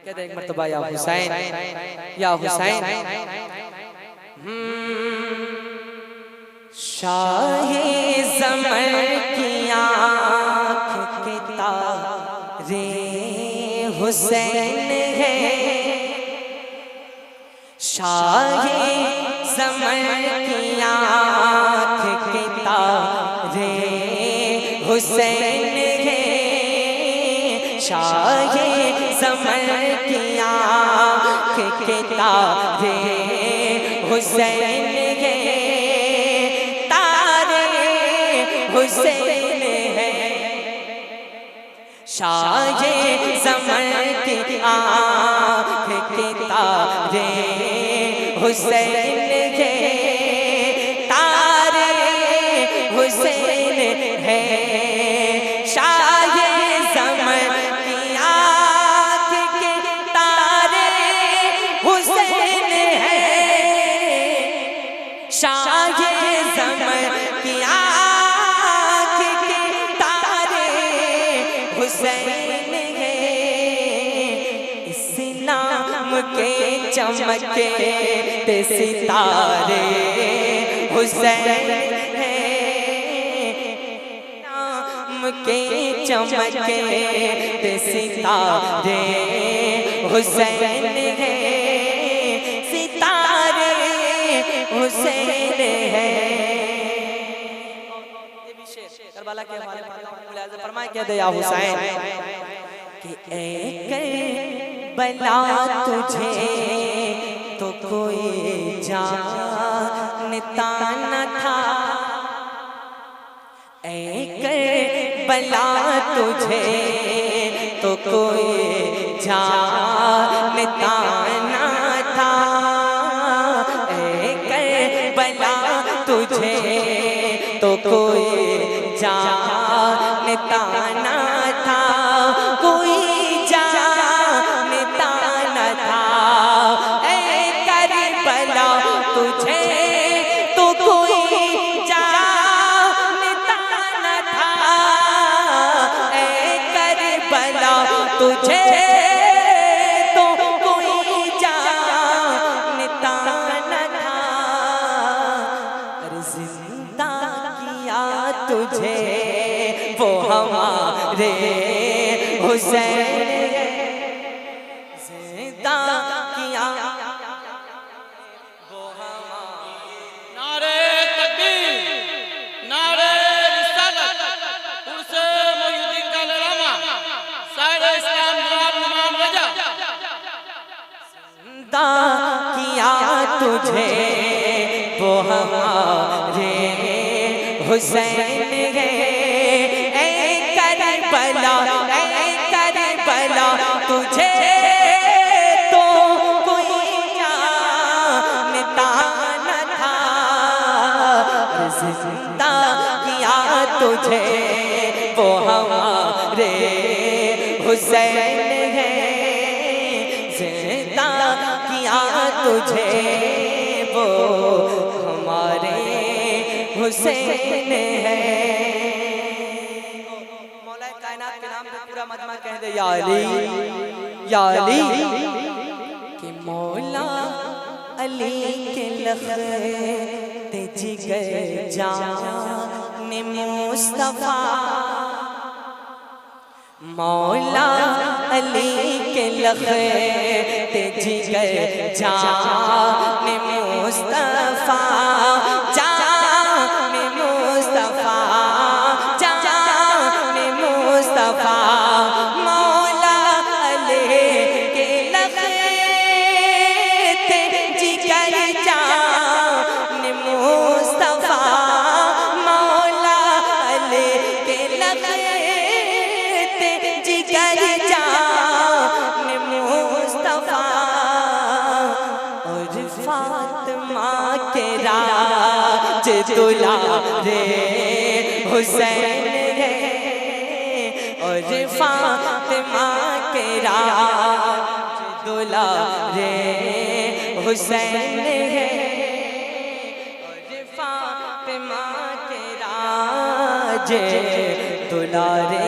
कहते एक मर्तबा या हुसैन या हुसैन। शाहे ज़मर की आँख के तारे हुसैन है, शाहे ज़मर की आँख के तारे हुसैन है, शाहे ज़मर की आँख के तारे हुसैन है, तारे हुसैन है। शाहे ज़मर की आँख के तारे हुसैन है, तारे हुसैन है। शाहे ज़मर की आँख के तारे हुसैन है, शाहे ज़मर की आँख के तारे हुसैन है। इस्लाम के चमके ते सितारे हुसैन है, इस्लाम के चमके ते सितारे हुसैन है, सितारे हुसैन है। करबला के हवाले पर फरमाए क्या दया हुसैन कि ए करबला तुझे तो कोई जानता न था, ए करबला तुझे तो कोई जानता न था, ए करबला तुझे तो कोई जानता न था, कोई जानता न था। ऐ करबला तुझे तो कोई जानता न था, ऐ करबला तुझे तो कोई जानता न था। अरे जिंदा किया तुझे वो हमारे हुसैन, जिंदा किया वो हमारे। नारे तकबीर, नारे रिसालत, उर्से मुहिद्दीन का लड़ामा, सारे इस्लाम जनाब इमाम रजा। जिंदा किया तुझे वो हमारे हुसैन है, ऐ करबला तुझे तो कोई जानता न था। जिंदा किया तुझे वो हमारे हुसैन है, जिंदा किया तुझे वो हमारे हुसैन है। मौला कायनात के नाम पे पूरा मजमा कह दे या अली या अली, कि मौला अली के लखते जिगर जान मुस्तफा, मौला अली के लखते जिगर जान मुस्तफा, जान मुस्तफा, जान मुस्तफा। मौला अली के लखते जिगर जान मुस्तफा, मौला अली के लखते जिगर जान मुस्तफा। और फातिमा के राज दुलारे हुसैन है, और फातिमा के राज दुलारे हुसैन है, और फातिमा के राज दुलारे